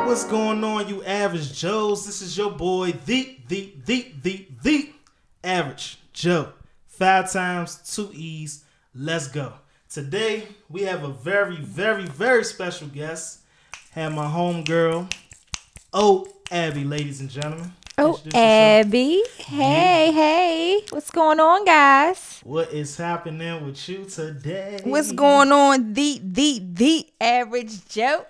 What's going on, you average Joes? This is your boy, the Average Joe. 5 times, 2 E's. Let's go. Today, we have a very, very, very special guest. Have my homegirl, OABBY, ladies and gentlemen. OABBY. Hey. What's going on, guys? What is happening with you today? What's going on, the Average Joe?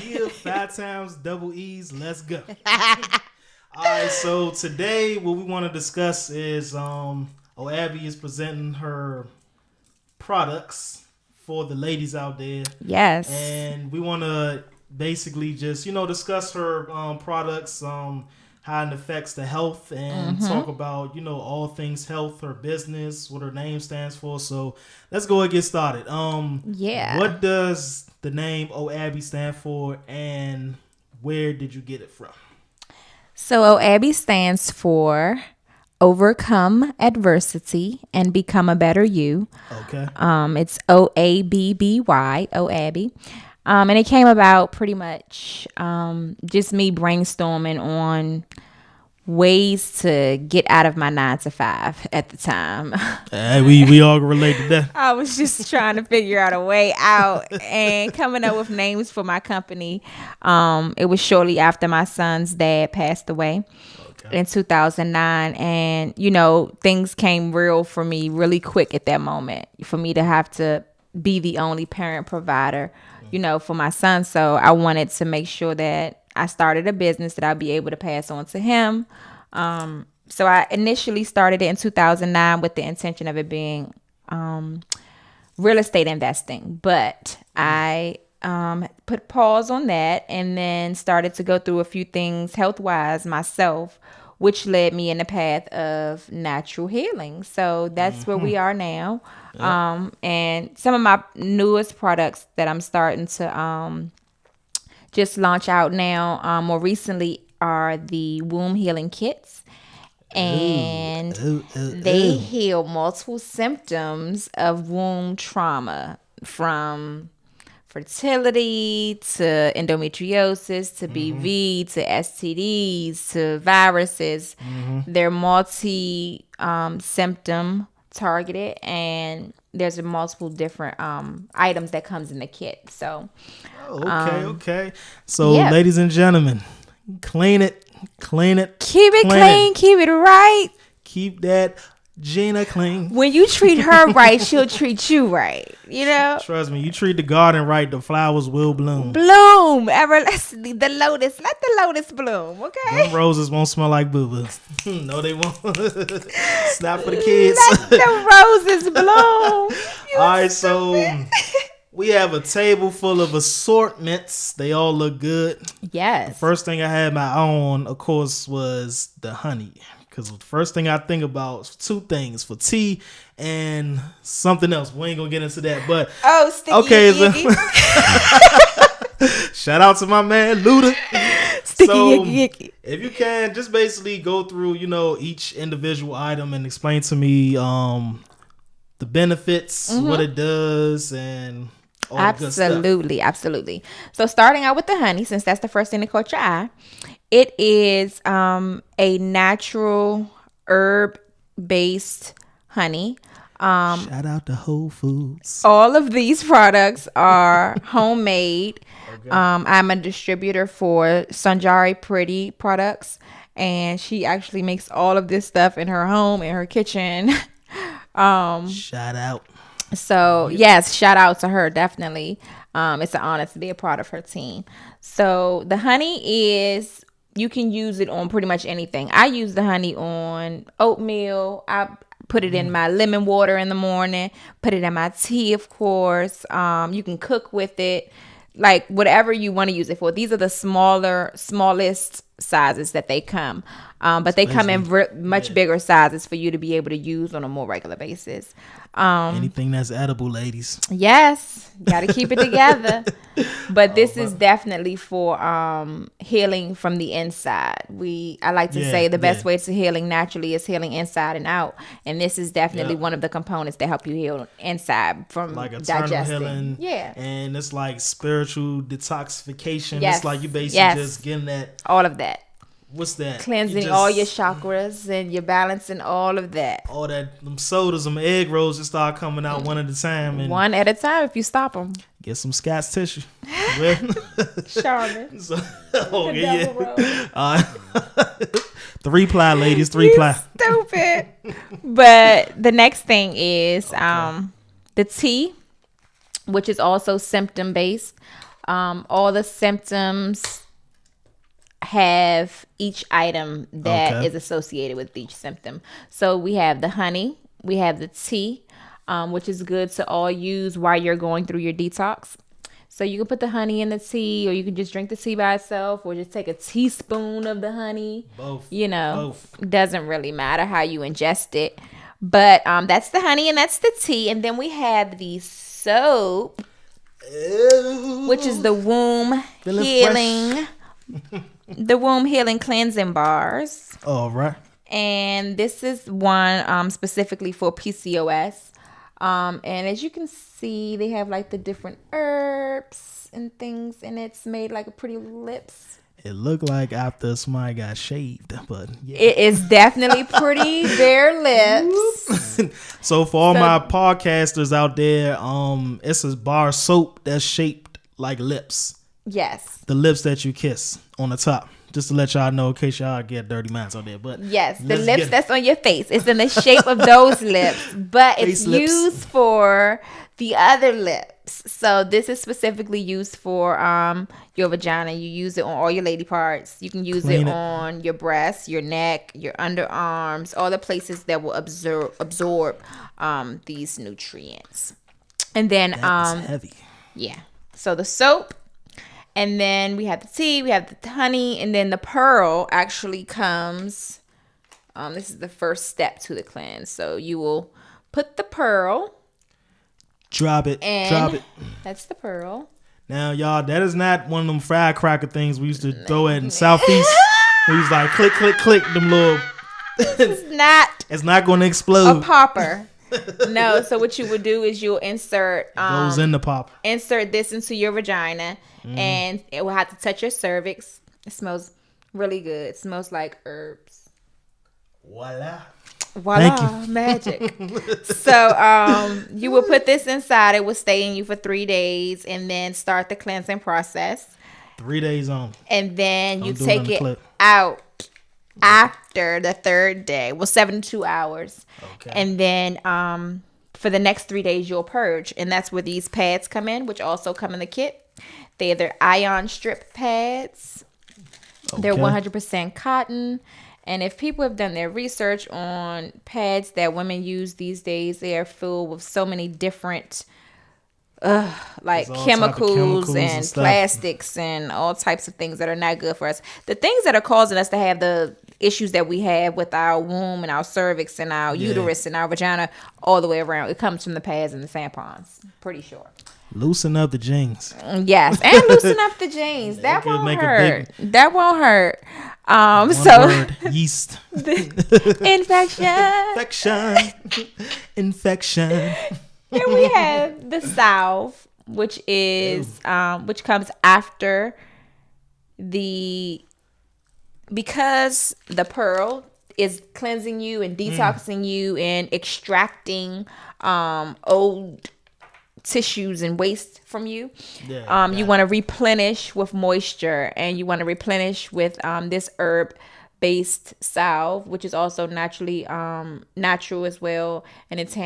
Yeah, 5 times, double E's. Let's go. All right, so today what we want to discuss is OABBY is presenting her products for the ladies out there. Yes. And we want to basically just, discuss her products, how it affects the health, and talk about, all things health, her business, what her name stands for. So let's go and get started. What does the name OABBY stand for, and where did you get it from? So OABBY stands for Overcome Adversity and Become a Better You. Okay. It's OABBY, OABBY. And it came about pretty much just me brainstorming on ways to get out of my 9 to 5 at the time. We all relate to that. I was just trying to figure out a way out and coming up with names for my company. It was shortly after my son's dad passed away in 2009. And, things came real for me really quick at that moment for me to have to be the only parent provider, for my son. So I wanted to make sure that I started a business that I'd be able to pass on to him. So I initially started it in 2009 with the intention of it being real estate investing. But I put pause on that and then started to go through a few things health-wise myself, which led me in the path of natural healing. So that's where we are now. Yep. And some of my newest products that I'm starting to just launch out now more recently are the womb healing kits. And they heal multiple symptoms of womb trauma, from fertility to endometriosis to BV to STDs to viruses. They're multi symptom targeted, and there's a multiple different items that comes in the kit. So okay. So ladies and gentlemen, clean it. Keep it clean, keep it right. Keep that Gina clean. When you treat her right, she'll treat you right. Trust me, you treat the garden right, the flowers will bloom. Bloom everlastingly. The lotus, let the lotus bloom. Okay. Them roses won't smell like boo-boos. No, they won't. It's not for the kids. Let the roses bloom. All right, so we have a table full of assortments. They all look good. Yes. The first thing I had my own, of course, was the honey. Because the first thing I think about is 2 things, for tea and something else. We ain't going to get into that. But Sticky. Okay. Shout out to my man, Luda. Sticky yicky. If you can, just basically go through, each individual item and explain to me the benefits, what it does, and all the good stuff. Absolutely. So starting out with the honey, since that's the first thing that caught your eye, it is a natural herb-based honey. Shout out to Whole Foods. All of these products are homemade. Okay. I'm a distributor for Sanjari Pretty products, and she actually makes all of this stuff in her home, in her kitchen. Shout out. So yes, shout out to her, definitely. It's an honor to be a part of her team. So the honey is, you can use it on pretty much anything. I use the honey on oatmeal. I put it in my lemon water in the morning, put it in my tea, of course. You can cook with it, like whatever you want to use it for. These are the smallest sizes that they come. But they come in much bigger sizes for you to be able to use on a more regular basis. Anything that's edible, ladies. Yes, got to keep it together. But this is definitely for healing from the inside. I like to say the best way to healing naturally is healing inside and out. And this is definitely one of the components that help you heal inside from like eternal digesting. Healing. Yeah. And it's like spiritual detoxification. Yes. It's like you basically just getting that. All of that. What's that? Cleansing all your chakras and you're balancing all of that. All that, them sodas, them egg rolls just start coming out one at a time. And one at a time if you stop them. Get some Scott's tissue. Charmin. Yeah. 3-ply, ladies, 3-ply. Stupid. But the next thing is the tea, which is also symptom based. All the symptoms have each item that is associated with each symptom. So we have the honey, we have the tea, which is good to all use while you're going through your detox. So you can put the honey in the tea, or you can just drink the tea by itself, or just take a teaspoon of the honey. Both. Doesn't really matter how you ingest it. But that's the honey and that's the tea. And then we have the soap, which is the womb healing. The womb healing cleansing bars. All right. And this is one specifically for PCOS. And as you can see, they have like the different herbs and things, and it's made like a pretty lips. It looked like after somebody got shaved, but yeah. It is definitely pretty bare lips. So for all my podcasters out there, it's a bar soap that's shaped like lips. Yes. The lips that you kiss on the top. Just to let y'all know in case y'all get dirty minds out there. But yes, the lips that's on your face. It's in the shape of those lips. But it's used for the other lips. So this is specifically used for your vagina. You use it on all your lady parts. You can use it on your breasts, your neck, your underarms, all the places that will absorb these nutrients. And then that's heavy. Yeah. So the soap. And then we have the tea, we have the honey, and then the pearl actually comes. This is the first step to the cleanse. So you will put the pearl. Drop it. That's the pearl. Now, y'all, that is not one of them firecracker things we used to throw at in Southeast. We was like, click, click, click, them little. It's not going to explode. A popper. No, so what you would do is you'll insert goes in the popper. Insert this into your vagina, and it will have to touch your cervix. It smells really good. It smells like herbs. Voila, magic. So you will put this inside. It will stay in you for 3 days, and then start the cleansing process. 3 days on. And then you take it out after the third day. Well, 72 hours. Okay. And then for the next 3 days, you'll purge. And that's where these pads come in, which also come in the kit. They're ion strip pads. Okay. They're 100% cotton. And if people have done their research on pads that women use these days, they are filled with so many different chemicals and plastics and all types of things that are not good for us. The things that are causing us to have the issues that we have with our womb and our cervix and our uterus and our vagina all the way around, it comes from the pads and the tampons. Pretty sure. Loosen up the jeans. Yes, and loosen up the jeans. That won't hurt. That won't hurt. Yeast. Infection. Here we have the salve, which is which comes after because the pearl is cleansing you and detoxing you and extracting old tissues and waste from you. You want to replenish with moisture, and you want to replenish with this herb based salve, which is also naturally natural as well, and it's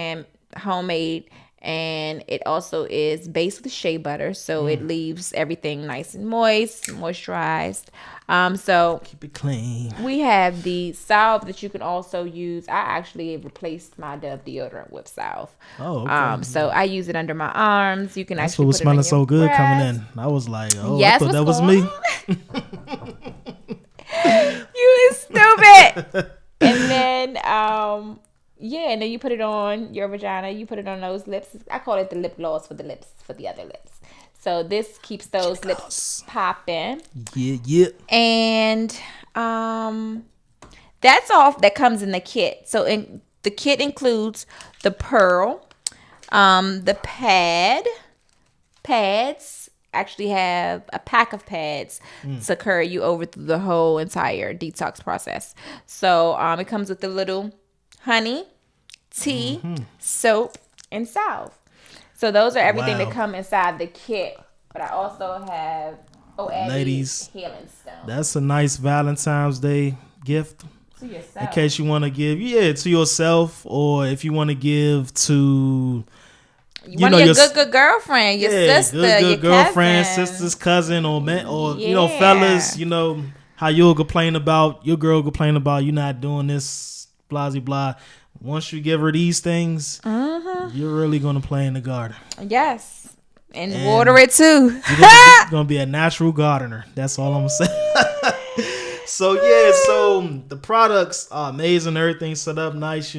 homemade, and it also is based with shea butter, so it leaves everything nice and moisturized. So keep it clean. We have the salve that you can also use. I actually replaced my Dove deodorant with salve. Oh, okay. So I use it under my arms. You can That's actually what was smelling so good breath. coming in. I was like, I thought that was me. And then and then you put it on your vagina. You put it on those lips. I call it the lip gloss for the lips, for the other lips. So this keeps those lips popping. Yeah. And that's all that comes in the kit. So the kit includes the pearl, the pads. Actually have a pack of pads to carry you over through the whole entire detox process. So it comes with the little honey, tea, soap, and salve. So those are everything that come inside the kit. But I also have Ladies, healing stone. That's a nice Valentine's Day gift. To yourself. In case you want to give, to yourself, or if you want to give to... your good girlfriend, your sister, your girlfriend, cousin. sister's cousin, or fellas, how you'll complain about your girl complain about you not doing this, blah blah. Once you give her these things, you're really gonna play in the garden. Yes, and water it too. You're gonna be a natural gardener. That's all I'm saying. So the products are amazing. Everything's set up nice.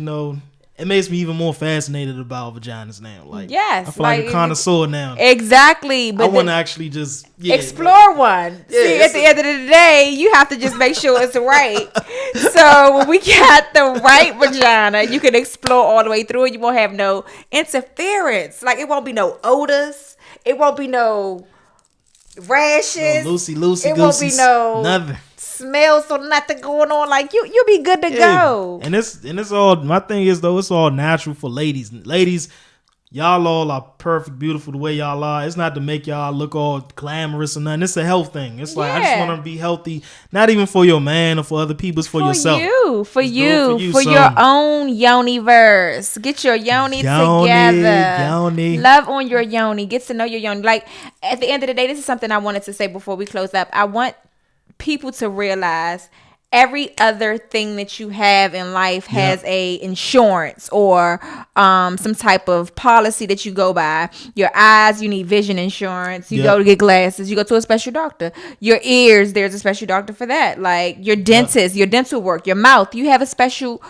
It makes me even more fascinated about vaginas now. Like, yes, I feel like a connoisseur now. Exactly. But I want to actually just explore one. See, at the end of the day, you have to just make sure it's right. So when we got the right vagina, you can explore all the way through it. You won't have no interference. Like, it won't be no odors. It won't be no rashes. No loosey, it won't be no nothing. Smells or nothing going on. Like, you'll be good to go. And it's all, my thing is though, it's all natural for ladies. Ladies, y'all all are perfect, beautiful the way y'all are. It's not to make y'all look all glamorous or nothing. It's a health thing. It's like, I just want to be healthy, not even for your man or for other people, it's for yourself. For your own yoni-verse. Get your yoni together. Love on your yoni. Get to know your yoni. Like, at the end of the day, this is something I wanted to say before we close up. I want people to realize every other thing that you have in life has a insurance or some type of policy that you go by. Your eyes, you need vision insurance. You go to get glasses. You go to a special doctor. Your ears, there's a special doctor for that. Like your dentist, your dental work, your mouth, you have a special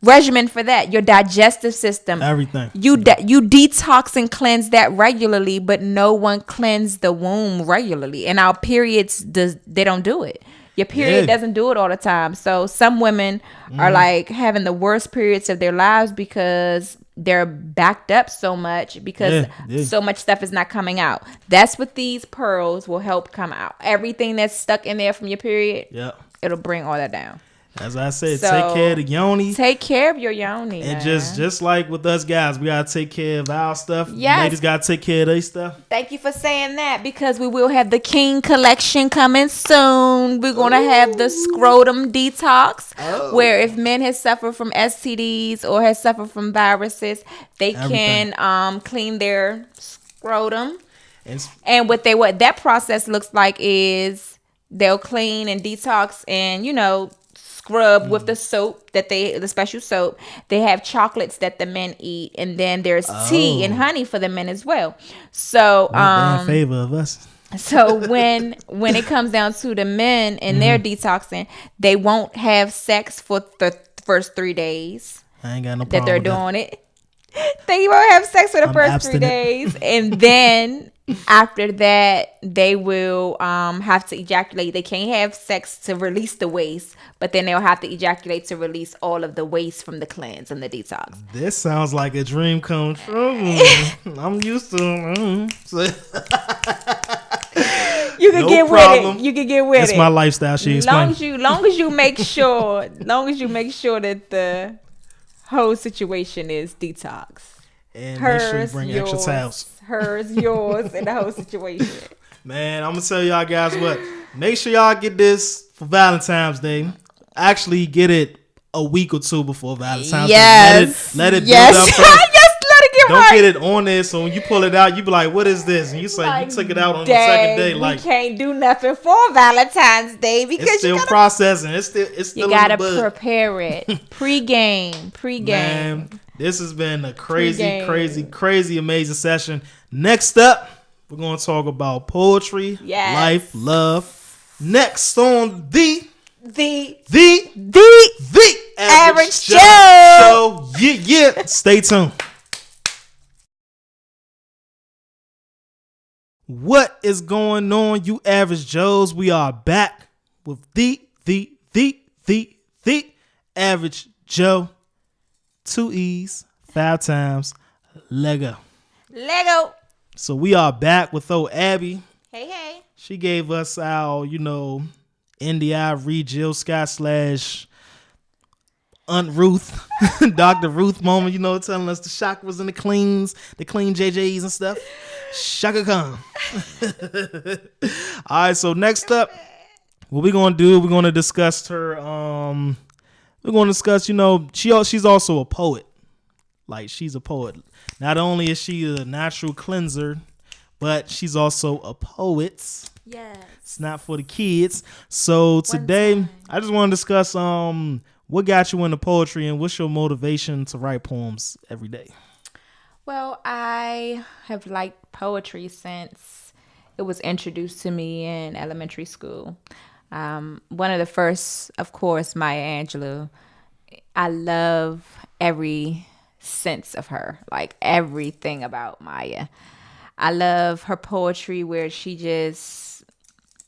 regimen for that. Your digestive system, everything. You detox and cleanse that regularly, but no one cleanses the womb regularly. And our periods they don't do it. Your period doesn't do it all the time. So some women are like having the worst periods of their lives because they're backed up so much because so much stuff is not coming out. That's what these pearls will help come out. Everything that's stuck in there from your period, it'll bring all that down. As I said, take care of the yoni. Take care of your yoni. And just like with us guys, we gotta take care of our stuff. Yes. Ladies gotta take care of their stuff. Thank you for saying that, because we will have the King collection coming soon. We're gonna have the scrotum detox, where if men have suffered from STDs or has suffered from viruses, they can clean their scrotum. And what that process looks like is they'll clean and detox and scrub with the soap the special soap. They have chocolates that the men eat, and then there's tea and honey for the men as well. So in favor of us. So when it comes down to the men and their detoxing, they won't have sex for the first 3 days. I ain't got no problem that they're doing it. They won't have sex for the first 3 days, and then after that they will have to ejaculate. They can't have sex to release the waste, but then they'll have to ejaculate to release all of the waste from the cleanse and the detox. This sounds like a dream come true. I'm used to You can get with it. You can get with it. It's my lifestyle. She explained. Long as you make sure that the whole situation is detox. And make sure you bring extra towels. Hers, yours, and the whole situation. Man, I'm gonna tell y'all guys what. Make sure y'all get this for Valentine's Day. Actually, get it a week or two before Valentine's Day. Let it build up first. Don't get it on there, so when you pull it out, you be like, "What is this?" And you say you took it out on the second day. Like, we can't do nothing for Valentine's Day because it's still processing. It's still you gotta prepare it pre-game. Man, this has been a crazy, amazing session. Next up, we're gonna talk about poetry, life, love. Next on the The Average Joe. Yeah. Stay tuned. What is going on, you average Joes? We are back with the Average Joe. 2 E's, 5 times, Lego. So we are back with OABBY. Hey. She gave us our, TheeAverageJoe Scott / Aunt Ruth, Dr. Ruth moment, telling us the chakras and the clean JJs and stuff. Shaka Khan. All right, so next up, what we're going to do, we're going to discuss her, she's also a poet. Like, she's a poet. Not only is she a natural cleanser, but she's also a poet. Yes. It's not for the kids. So today, I just want to discuss what got you into poetry and what's your motivation to write poems every day? Well, I have liked poetry since it was introduced to me in elementary school. One of the first, of course, Maya Angelou. I love every sense of her, like everything about Maya. I love her poetry where she just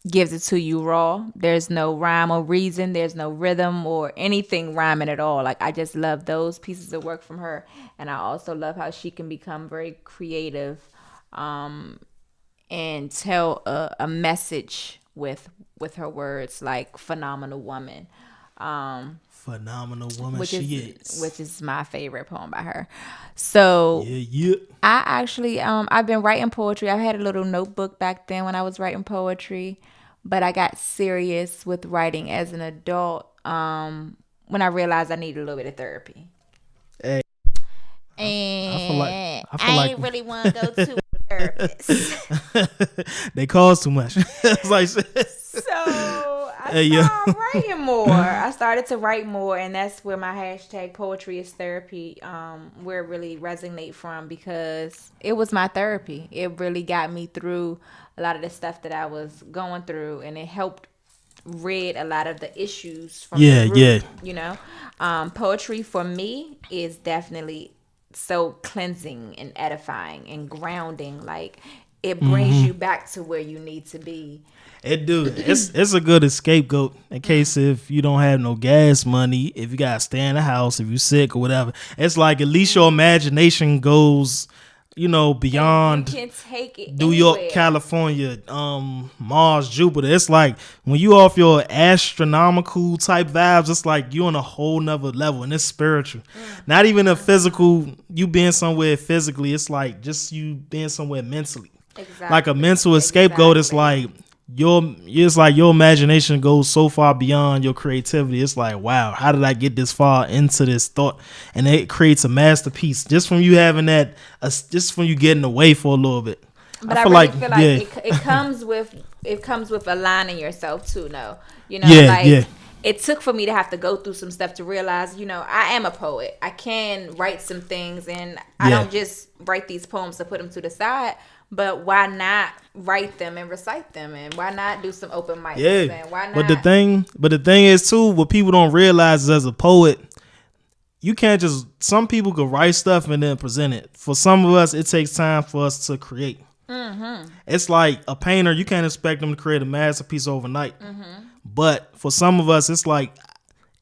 gives it to you raw. There's no rhyme or reason. There's no rhythm or anything rhyming at all. Like, I just love those pieces of work from her. And I also love how she can become very creative and tell a message with her words, like Phenomenal Woman. Phenomenal Woman, which is. Which is my favorite poem by her. So yeah. I actually, I've been writing poetry. I had a little notebook back then when I was writing poetry, but I got serious with writing as an adult when I realized I needed a little bit of therapy. Hey, and I ain't really want to go to a therapist. They cost too much. It's like, so I started writing more. I started to write more, and that's where my hashtag poetry is therapy, where it really resonate from, because it was my therapy. It really got me through a lot of the stuff that I was going through, and it helped rid a lot of the issues from the root, Poetry for me is definitely so cleansing and edifying and grounding. Like, it brings you back to where you need to be. It do. It's a good scapegoat in case if you don't have no gas money, if you gotta stay in the house, if you sick or whatever. It's like at least your imagination goes, beyond you can take it New York, anywhere. California, Mars, Jupiter. It's like when you off your astronomical type vibes, it's like you on a whole nother level, and it's spiritual. Not even a physical, you being somewhere physically. It's like just you being somewhere mentally. Exactly. Like a mental scapegoat. It's like your imagination goes so far beyond your creativity. It's like, wow, how did I get this far into this thought? And it creates a masterpiece just from you having that, just from you getting away for a little bit. But I feel like it comes with aligning yourself too. No, it took for me to have to go through some stuff to realize, I am a poet. I can write some things, and I don't just write these poems to put them to the side. But why not write them and recite them, and why not do some open mics? Yeah. And why not? But the thing is too, what people don't realize is as a poet, you can't just. Some people could write stuff and then present it. For some of us, it takes time for us to create. Mm-hmm. It's like a painter. You can't expect them to create a masterpiece overnight. Mm-hmm. But for some of us, it's like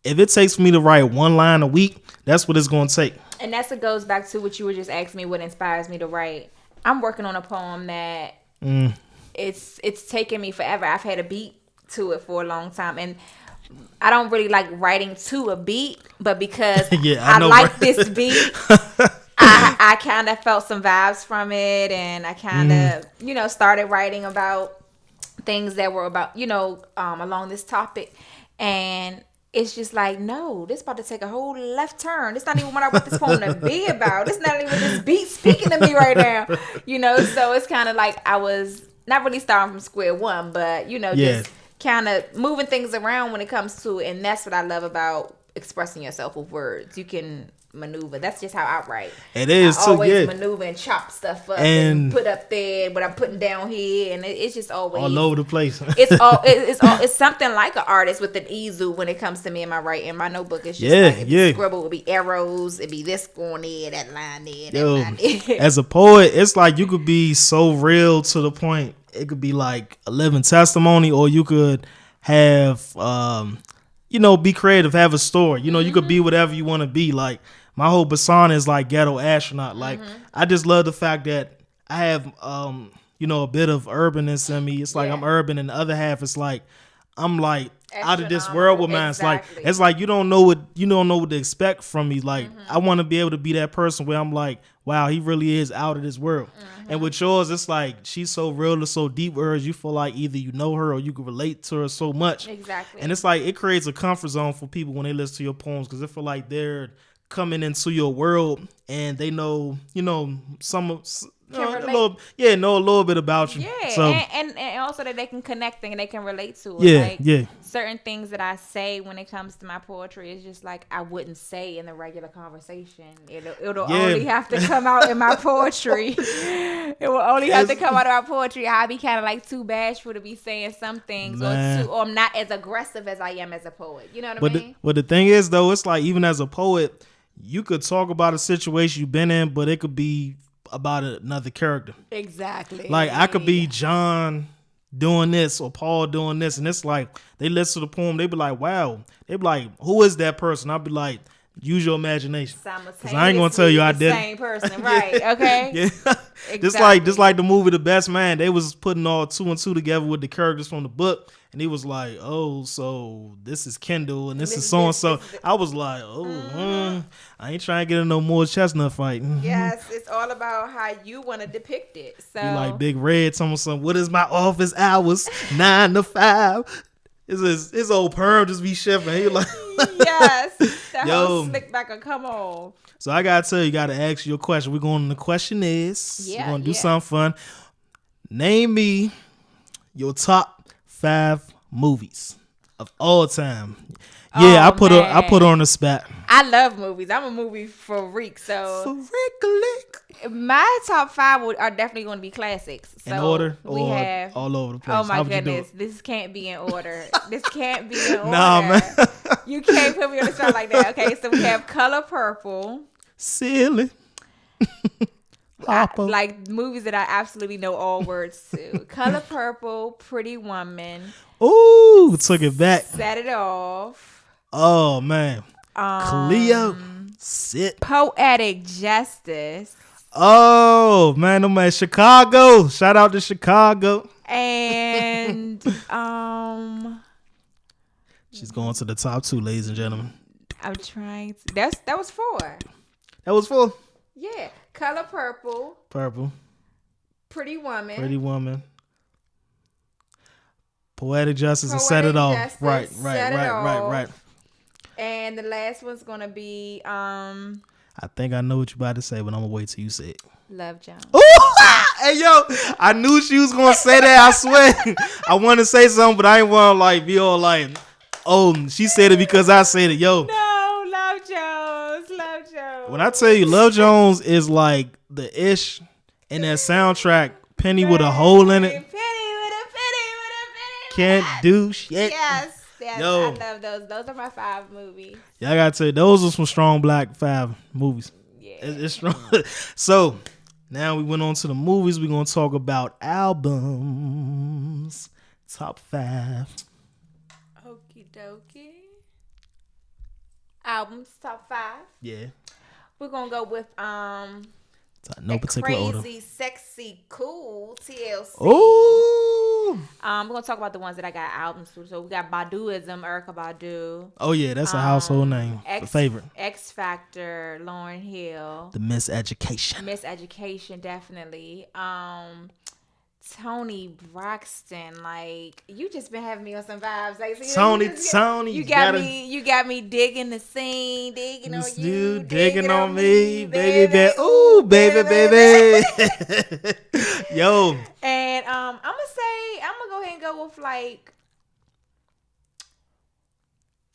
if it takes me to write one line a week, that's what it's going to take. And that's what goes back to what you were just asking me. What inspires me to write? I'm working on a poem that it's taken me forever. I've had a beat to it for a long time, and I don't really like writing to a beat, but because I like this beat, I kind of felt some vibes from it, and I kind of started writing about things that were about along this topic, and it's just like, no, this about to take a whole left turn. This not even what I want this poem to be about. This not even this beat speaking to me right now. So it's kind of like I was not really starting from square one, but just kind of moving things around when it comes to it. And that's what I love about expressing yourself with words. You can maneuver. That's just how I write. It is I too. always Yeah. maneuver and chop stuff up and put up there what I'm putting down here, and it's just always all over the place. it's something like an artist with an easel when it comes to me and my writing. My notebook is just scribble. It would be arrows. It'd be this going there, that line there, that line there. As a poet, it's like you could be so real to the point. It could be like a living testimony, or you could have be creative, have a story. You could be whatever you want to be. Like my whole persona is like ghetto astronaut. Like I just love the fact that I have a bit of urbaness in me. It's like I'm urban, and the other half is like I'm like out of this world with mine. Exactly. It's like you don't know what to expect from me. Like I want to be able to be that person where I'm like, wow, he really is out of this world. And with yours, it's like she's so real and so deep with hers. You feel like either you know her or you can relate to her so much. Exactly. And it's like it creates a comfort zone for people when they listen to your poems, because they feel like they're coming into your world and they know know a little bit about you. Yeah, so, and also that they can connect and they can relate to it. Yeah. Certain things that I say when it comes to my poetry is just like I wouldn't say in the regular conversation. It'll only have to come out in my poetry. It will only have to come out of my poetry. I'll be kind of like too bashful to be saying some things, or I'm not as aggressive as I am as a poet. You know what I mean? But the thing is, though, it's like even as a poet, you could talk about a situation you've been in, but it could be about another character. Exactly. Like I could be John doing this or Paul doing this, and it's like they listen to the poem, they be like, wow. They be like, who is that person? I'll be like, use your imagination. Because I ain't gonna tell you I did. Same person, right? Okay. Yeah. Exactly. Just like the movie The Best Man, they was putting all 2 and 2 together with the characters from the book, and he was like, oh, so this is Kendall and this is so and so. I was like, I ain't trying to get in no more chestnut fight. Yes, it's all about how you want to depict it. So you like Big Red, some what is my office hours? 9 to 5. His old perm just be shifting. He like yes, that whole slick back will come on. So I gotta tell you, gotta ask you a question. We're going. The question is, we're gonna do something fun. Name me your top 5 movies of all time. Yeah, I put her on the spot. I love movies. I'm a movie freak. So my top 5 are definitely going to be classics. So in order, we have all over the place. Oh my goodness, this can't be in order. This can't be in order. Nah, man, you can't put me on the spot like that. Okay, so we have Color Purple. Silly. Like movies that I absolutely know all words to. Color Purple, Pretty Woman. Ooh, took it back. Set It Off. Oh man, Cleo, sit. Poetic Justice. Oh man, no man, Chicago. Shout out to Chicago. And she's going to the top 2, ladies and gentlemen. I'm trying to. That was 4. That was 4. Yeah, Color Purple. Pretty Woman. Poetic Justice and Set It Off. Right. And the last one's gonna be I think I know what you're about to say, but I'm gonna wait till you say it. Love Jones. Hey yo, I knew she was gonna say that. I swear. I want to say something, but I ain't want to like be all like, oh, she said it because I said it. Yo. No, Love Jones. When I tell you, Love Jones is like the ish in that soundtrack. Penny with a hole in it. Can't do shit. Yes. Yo. I love those. Those are my 5 movies. Yeah, I gotta tell you, those are some strong black 5 movies. Yeah. It's strong. So now we went on to the movies. We're gonna talk about albums. Top 5. Okie dokie. Albums, top 5. Yeah. We're gonna go with no particular order. Crazy, Sexy, Cool, TLC. Ooh. We're gonna talk about the ones that I got albums to. So we got Baduism, Erykah Badu. Oh yeah, that's a household name. Favorite. X Factor, Lauryn Hill. The Miseducation, definitely. Tony Braxton, like you just been having me on some vibes. Like so Tony, you got me digging the scene, digging on you, digging on me, baby. Ooh, baby. Yo. And I'm gonna go ahead and go with like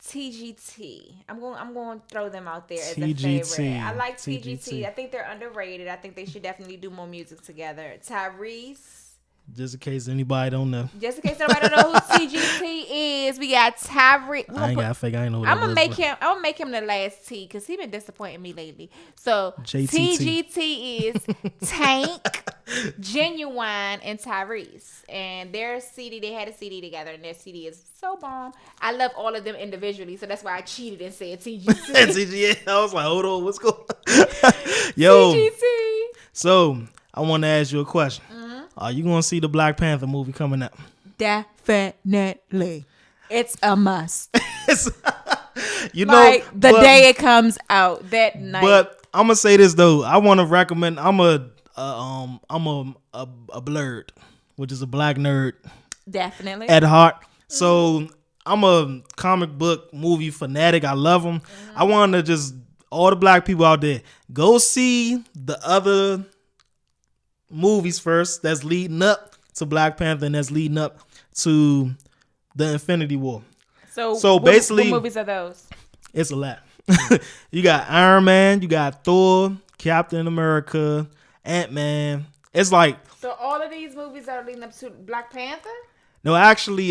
TGT. I'm going to throw them out there as a TGT. favorite. I like TGT. TGT. I think they're underrated. I think they should definitely do more music together. Tyrese. Just in case anybody don't know. Just in case nobody don't know who TGT is, we got Tyrese. I ain't got fake. I ain't know. I'm gonna make him the last T because he been disappointing me lately. So JTT. TGT is Tank, Genuine, and Tyrese. And their CD, they had a CD together, and their CD is so bomb. I love all of them individually, so that's why I cheated and said TGT. TGT. I was like, hold on, what's going on? Yo. TGT. So I want to ask you a question. Are you gonna see the Black Panther movie coming out? Definitely. It's a must. You know, like the day it comes out that night. But I'm gonna say this though. I want to recommend. I'm a blurred, which is a black nerd. Definitely. At heart. So I'm a comic book movie fanatic. I love them. I want to just all the black people out there go see the other movies first that's leading up to Black Panther and that's leading up to the Infinity War. So basically, what movies are those? It's a lot. You got Iron Man, you got Thor, Captain America, Ant-Man. It's like, so all of these movies are leading up to Black Panther? no, actually,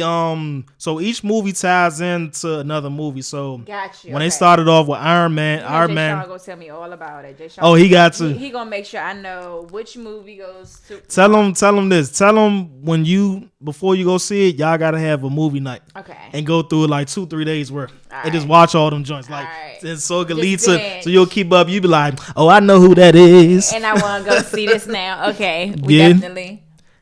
so each movie ties into another movie. So when they started off with Iron Man, Iron Man gonna tell me all about it. He got to. He gonna make sure I know which movie goes to. Tell him this. Tell him before you go see it, y'all gotta have a movie night. Okay. And go through it like 2-3 days worth, and just right. watch all them joints. Like, right. so it could lead binge. to. So you'll keep up. You be like, oh, I know who that is. And I want to go see this now. Okay. We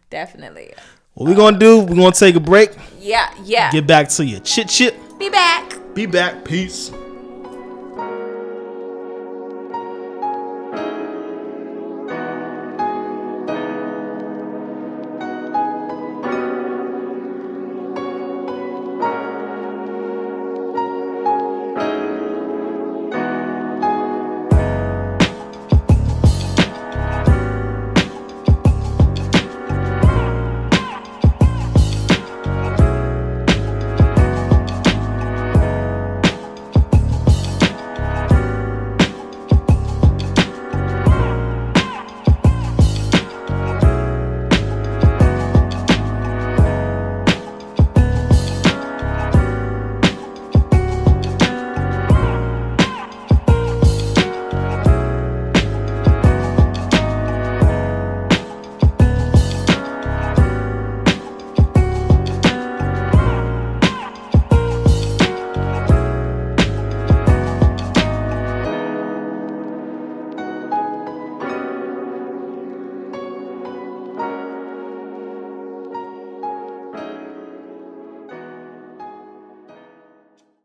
definitely. What we gonna do? We're gonna take a break. Yeah. Get back to you. Chit. Be back. Be back. Peace.